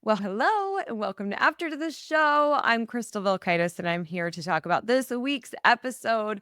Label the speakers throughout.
Speaker 1: Well, hello and welcome to After to the Show. I'm Crystal Vilkaitis and I'm here to talk about this week's episode.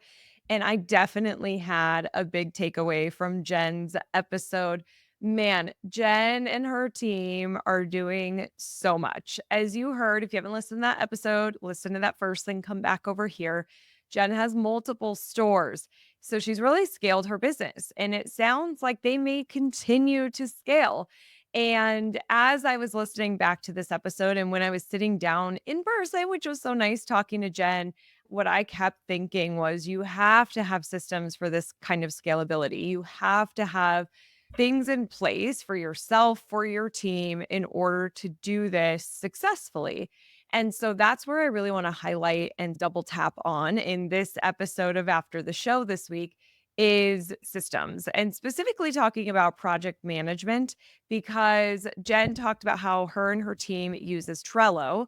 Speaker 1: And I definitely had a big takeaway from Jenn's episode. Man, Jenn and her team are doing so much. As you heard, if you haven't listened to that episode, listen to that first, then come back over here. Jenn has multiple stores. So she's really scaled her business. And it sounds like they may continue to scale. And as I was listening back to this episode and when I was sitting down in person, which was so nice talking to Jenn, what I kept thinking was you have to have systems for this kind of scalability. You have to have things in place for yourself, for your team in order to do this successfully. And so that's where I really want to highlight and double tap on in this episode of After the Show this week is systems and specifically talking about project management because Jenn talked about how her and her team uses Trello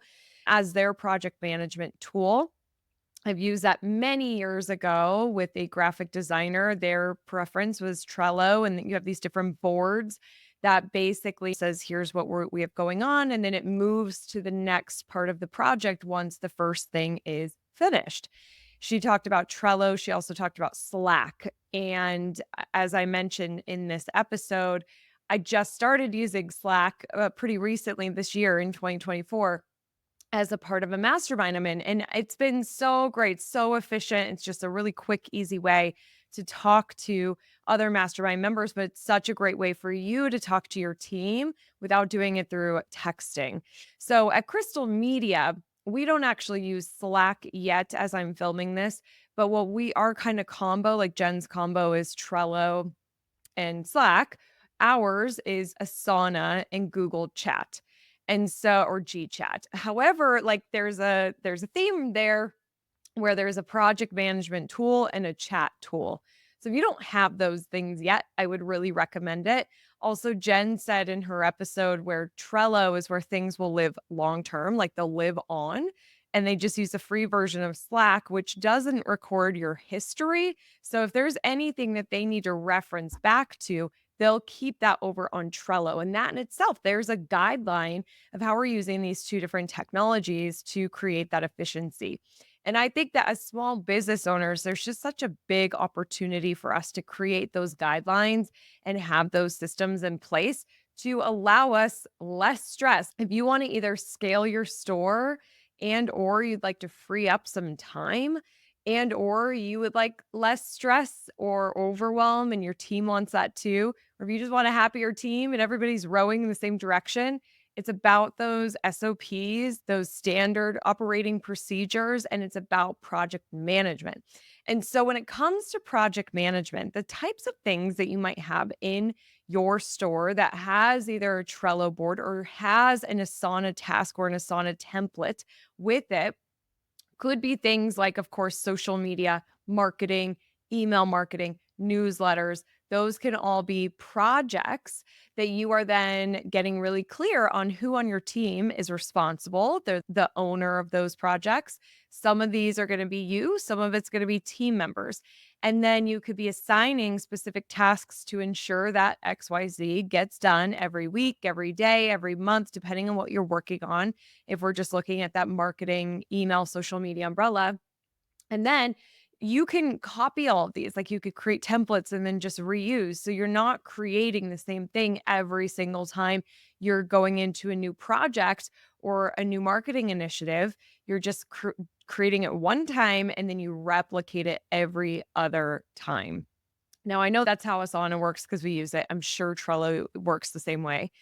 Speaker 1: as their project management tool. I've used that many years ago with a graphic designer. Their preference was Trello, and you have these different boards that basically says, here's what we have going on. And then it moves to the next part of the project once the first thing is finished. She talked about Trello. She also talked about Slack. And as I mentioned in this episode, I just started using Slack pretty recently this year in 2024 as a part of a mastermind I'm in. And it's been so great, so efficient. It's just a really quick, easy way to talk to other mastermind members, but it's such a great way for you to talk to your team without doing it through texting. So at Crystal Media, we don't actually use Slack yet as I'm filming this, but what we are kind of combo, like Jenn's combo is Trello and Slack. Ours is Asana and Google Chat. And so or G Chat. However, like there's a theme there where there's a project management tool and a chat tool. So if you don't have those things yet, I would really recommend it. Also, Jenn said in her episode where Trello is where things will live long term, like they'll live on. And they just use a free version of Slack, which doesn't record your history. So if there's anything that they need to reference back to, they'll keep that over on Trello. And that in itself, there's a guideline of how we're using these two different technologies to create that efficiency. And I think that as small business owners, there's just such a big opportunity for us to create those guidelines and have those systems in place to allow us less stress. If you want to either scale your store and or you'd like to free up some time and or you would like less stress or overwhelm and your team wants that too, or if you just want a happier team and everybody's rowing in the same direction, it's about those SOPs, those standard operating procedures, and it's about project management. And so when it comes to project management, the types of things that you might have in your store that has either a Trello board or has an Asana task or an Asana template with it could be things like, of course, social media, marketing, email marketing, newsletters. Those can all be projects that you are then getting really clear on who on your team is responsible. They're the owner of those projects. Some of these are going to be you, some of it's going to be team members. And then you could be assigning specific tasks to ensure that XYZ gets done every week, every day, every month, depending on what you're working on if we're just looking at that marketing, email, social media umbrella. And then you can copy all of these. Like you could create templates and then just reuse. So you're not creating the same thing every single time you're going into a new project or a new marketing initiative. You're just creating it one time and then you replicate it every other time. Now, I know that's how Asana works because we use it. I'm sure Trello works the same way.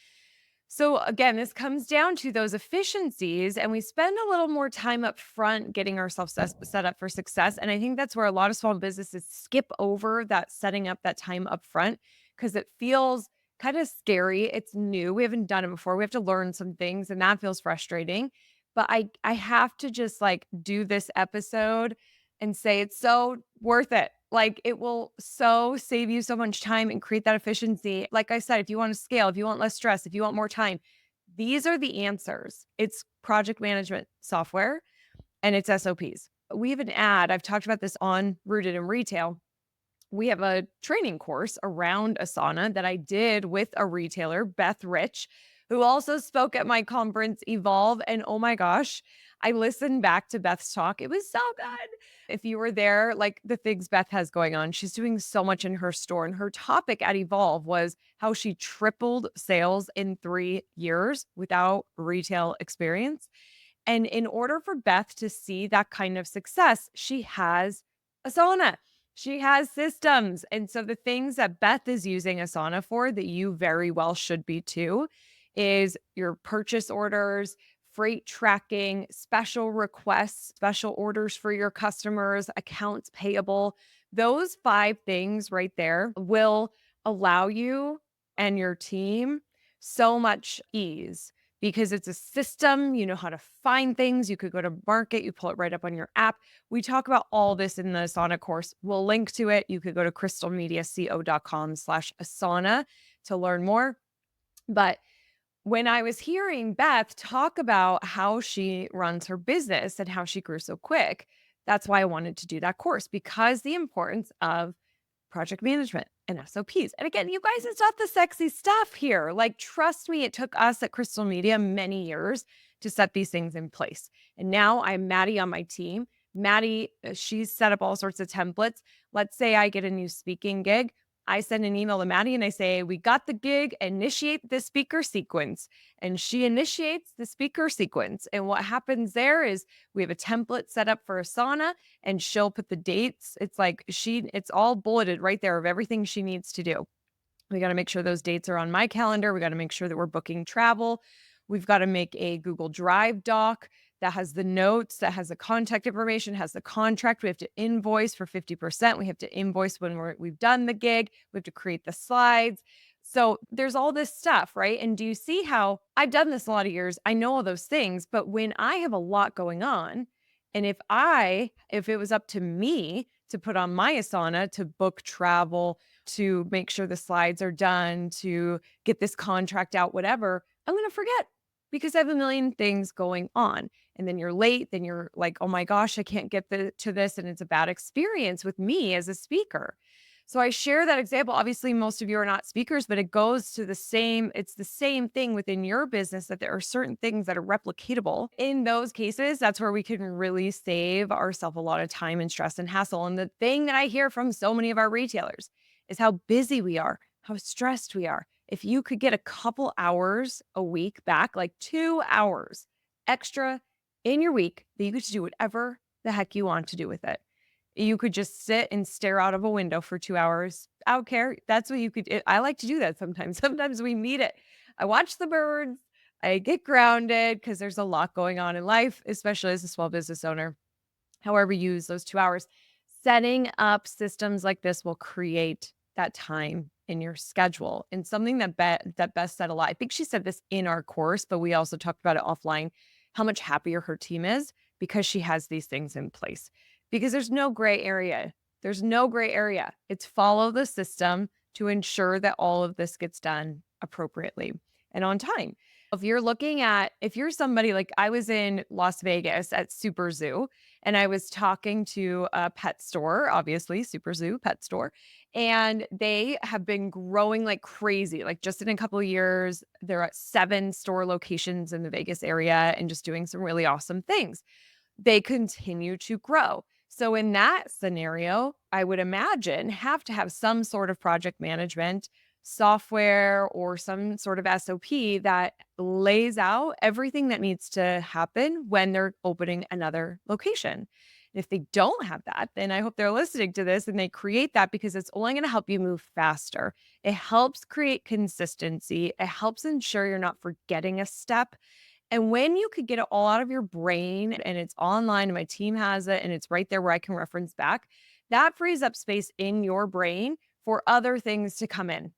Speaker 1: So again, this comes down to those efficiencies, and we spend a little more time up front getting ourselves set up for success. And I think that's where a lot of small businesses skip over that setting up that time up front because it feels kind of scary. It's new. We haven't done it before. We have to learn some things, and that feels frustrating. But I have to just like do this episode and say it's so worth it. Like it will so save you so much time and create that efficiency. Like I said, if you want to scale, if you want less stress, if you want more time, these are the answers. It's project management software and it's SOPs. We have an ad. I've talked about this on Rooted in Retail. We have a training course around Asana that I did with a retailer, Beth Rich, who also spoke at my conference, Evolve. And oh my gosh, I listened back to Beth's talk. It was so good. If you were there, like the things Beth has going on, she's doing so much in her store. And her topic at Evolve was how she tripled sales in 3 years without retail experience. And in order for Beth to see that kind of success, she has Asana. She has systems. And so the things that Beth is using Asana for that you very well should be too is your purchase orders, freight tracking, special requests, special orders for your customers, accounts payable. Those 5 things right there will allow you and your team so much ease because it's a system. You know how to find things. You could go to market, you pull it right up on your app. We talk about all this in the Asana course. We'll link to it. You could go to crystalmediaco.com/Asana to learn more. But when I was hearing Beth talk about how she runs her business and how she grew so quick, that's why I wanted to do that course because the importance of project management and SOPs. And again, you guys, it's not the sexy stuff here. Like, trust me, it took us at Crystal Media many years to set these things in place. And now I'm Maddie on my team. Maddie, she's set up all sorts of templates. Let's say I get a new speaking gig. I send an email to Maddie and I say, we got the gig, initiate the speaker sequence. And she initiates the speaker sequence. And what happens there is we have a template set up for Asana and she'll put the dates. It's like it's all bulleted right there of everything she needs to do. We got to make sure those dates are on my calendar. We got to make sure that we're booking travel. We've got to make a Google Drive doc that has the notes, that has the contact information, has the contract. We have to invoice for 50%. We have to invoice when we've done the gig. We have to create the slides. So there's all this stuff, right? And do you see how I've done this a lot of years? I know all those things, but when I have a lot going on, and if it was up to me to put on my Asana to book travel, to make sure the slides are done, to get this contract out, whatever, I'm going to forget because I have a million things going on. And then you're late, then you're like, oh my gosh, I can't get to this. And it's a bad experience with me as a speaker. So I share that example. Obviously, most of you are not speakers, but it goes to it's the same thing within your business that there are certain things that are replicatable. In those cases, that's where we can really save ourselves a lot of time and stress and hassle. And the thing that I hear from so many of our retailers is how busy we are, how stressed we are. If you could get a couple hours a week back, like 2 hours extra in your week, that you get to do whatever the heck you want to do with it. You could just sit and stare out of a window for 2 hours. I don't care. That's what you could I like to do that sometimes. Sometimes we need it. I watch the birds. I get grounded because there's a lot going on in life, especially as a small business owner. However, you use those 2 hours. Setting up systems like this will create that time in your schedule. And something that Beth said a lot. I think she said this in our course, but we also talked about it offline, how much happier her team is because she has these things in place. Because there's no gray area. There's no gray area. It's follow the system to ensure that all of this gets done appropriately and on time. If you're somebody like I was in Las Vegas at Super Zoo and I was talking to a pet store, obviously, Super Zoo pet store, and they have been growing like crazy. Like just in a couple of years, they're at 7 store locations in the Vegas area and just doing some really awesome things. They continue to grow. So in that scenario, I would imagine have to have some sort of project management software or some sort of SOP that lays out everything that needs to happen when they're opening another location. If they don't have that, then I hope they're listening to this and they create that because it's only going to help you move faster. It helps create consistency. It helps ensure you're not forgetting a step. And when you could get it all out of your brain and it's online and my team has it and it's right there where I can reference back, that frees up space in your brain for other things to come in.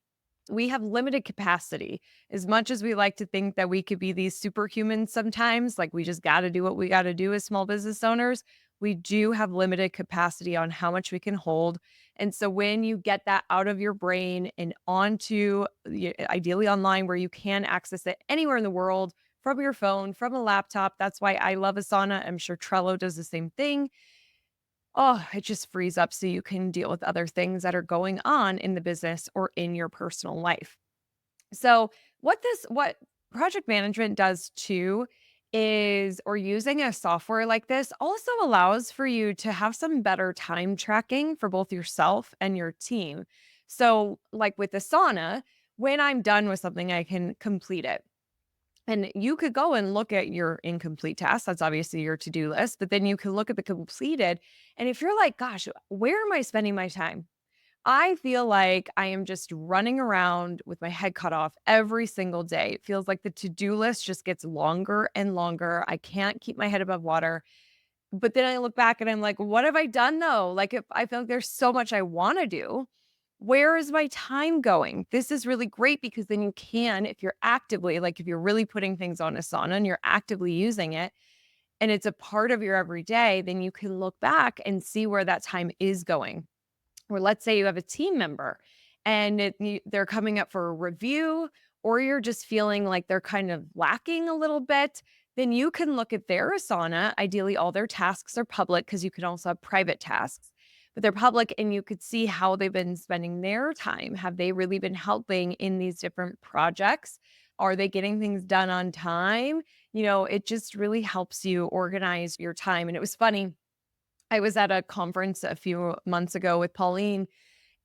Speaker 1: We have limited capacity. As much as we like to think that we could be these superhumans sometimes, like we just got to do what we got to do as small business owners, we do have limited capacity on how much we can hold. And so when you get that out of your brain and onto ideally online where you can access it anywhere in the world from your phone, from a laptop, that's why I love Asana. I'm sure Trello does the same thing. Oh, it just frees up so you can deal with other things that are going on in the business or in your personal life. So, what Project management does too is or using a software like this also allows for you to have some better time tracking for both yourself and your team. So, like with Asana, when I'm done with something, I can complete it. And you could go and look at your incomplete tasks. That's obviously your to do list, but then you can look at the completed. And if you're like, gosh, where am I spending my time? I feel like I am just running around with my head cut off every single day. It feels like the to-do list just gets longer and longer. I can't keep my head above water. But then I look back and I'm like, what have I done though? Like if I feel like there's so much I want to do. Where is my time going? This is really great because then you can, if you're actively, like if you're really putting things on Asana and you're actively using it and it's a part of your everyday, then you can look back and see where that time is going. Or let's say you have a team member and they're coming up for a review, or you're just feeling like they're kind of lacking a little bit, then you can look at their Asana. Ideally, all their tasks are public because you can also have private tasks, but they're public and you could see how they've been spending their time. Have they really been helping in these different projects? Are they getting things done on time? It just really helps you organize your time. And it was funny. I was at a conference a few months ago with Pauline,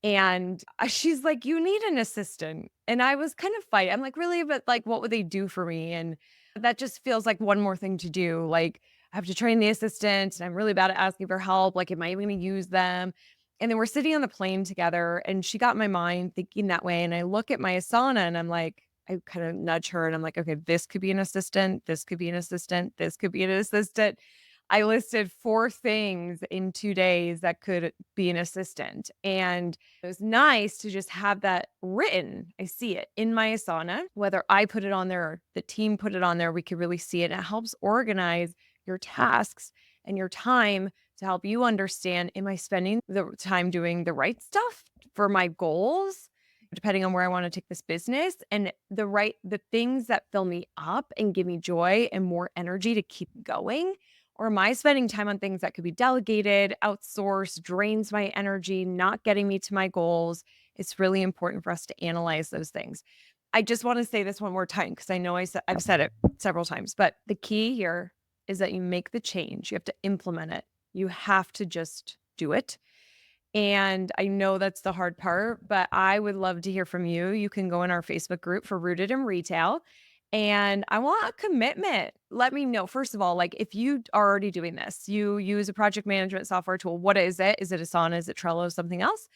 Speaker 1: and she's like, "You need an assistant." And I was kind of fight I'm like, "Really? But, like, what would they do for me?" And that just feels like one more thing to do. Like, I have to train the assistant, and I'm really bad at asking for help. Like, am I even gonna use them? And then we're sitting on the plane together, and she got my mind thinking that way, and I look at my Asana, and I'm like I kinda nudge her, and I'm like, "Okay, this could be an assistant, this could be an assistant, this could be an assistant." I listed 4 things in 2 days that could be an assistant, and it was nice to just have that written. I see it in my Asana, whether I put it on there or the team put it on there, we could really see it. And it helps organize your tasks and your time to help you understand, am I spending the time doing the right stuff for my goals, depending on where I want to take this business, and the things that fill me up and give me joy and more energy to keep going? Or am I spending time on things that could be delegated, outsourced, drains my energy, not getting me to my goals? It's really important for us to analyze those things. I just want to say this one more time because I know I've said it several times, but the key here is that you make the change. You have to implement it. You have to just do it. And I know that's the hard part, but I would love to hear from you. You can go in our Facebook group for Rooted in Retail. And I want a commitment. Let me know, first of all, like if you are already doing this, you use a project management software tool. What is it? Is it Asana? Is it Trello? Something else?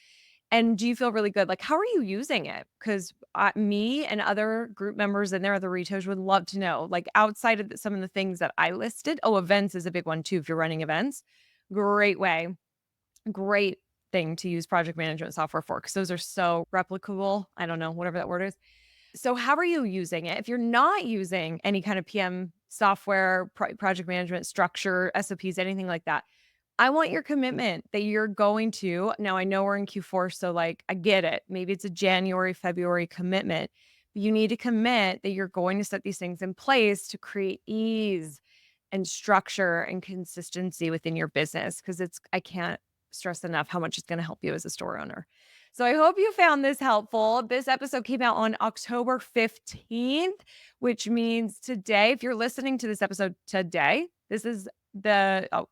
Speaker 1: And do you feel really good? Like, how are you using it? Because me and other group members in there, other retailers would love to know. Like, outside of some of the things that I listed, oh, events is a big one too. If you're running events, great way great thing to use project management software for because those are so replicable. I don't know, whatever that word is. So, how are you using it? If you're not using any kind of PM software, project management structure, SOPs, anything like that, I want your commitment that you're going to. Now, I know we're in Q4, so like I get it. Maybe it's a January, February commitment. But you need to commit that you're going to set these things in place to create ease and structure and consistency within your business because I can't stress enough how much it's going to help you as a store owner. So I hope you found this helpful. This episode came out on October 15th, which means today, if you're listening to this episode today, this is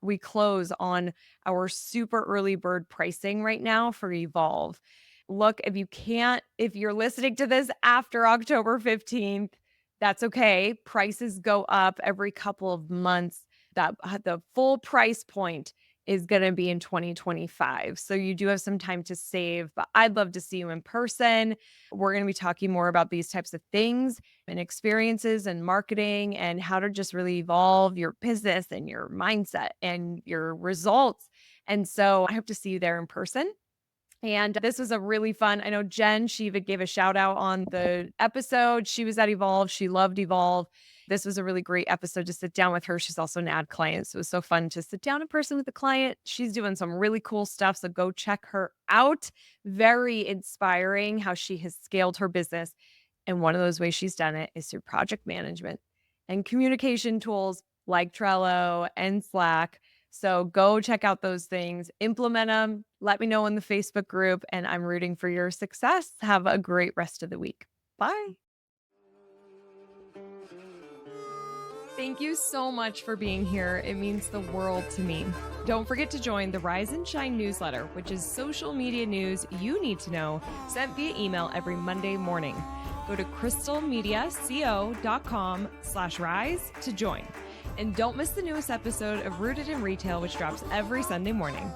Speaker 1: we close on our super early bird pricing right now for Evolve. Look, if you're listening to this after October 15th, that's okay. Prices go up every couple of months. The full price point is going to be in 2025. So you do have some time to save, but I'd love to see you in person. We're going to be talking more about these types of things and experiences and marketing and how to just really evolve your business and your mindset and your results. And so I hope to see you there in person. And this was a really fun. I know Jen, she even gave a shout out on the episode. She was at Evolve. She loved Evolve. This was a really great episode to sit down with her. She's also an ad client. So it was so fun to sit down in person with the client. She's doing some really cool stuff. So go check her out. Very inspiring how she has scaled her business. And one of those ways she's done it is through project management and communication tools like Trello and Slack. So go check out those things, implement them. Let me know in the Facebook group, and I'm rooting for your success. Have a great rest of the week. Bye. Thank you so much for being here. It means the world to me. Don't forget to join the Rise and Shine newsletter, which is social media news you need to know, sent via email every Monday morning. Go to crystalmediaco.com/rise to join. And don't miss the newest episode of Rooted in Retail, which drops every Sunday morning.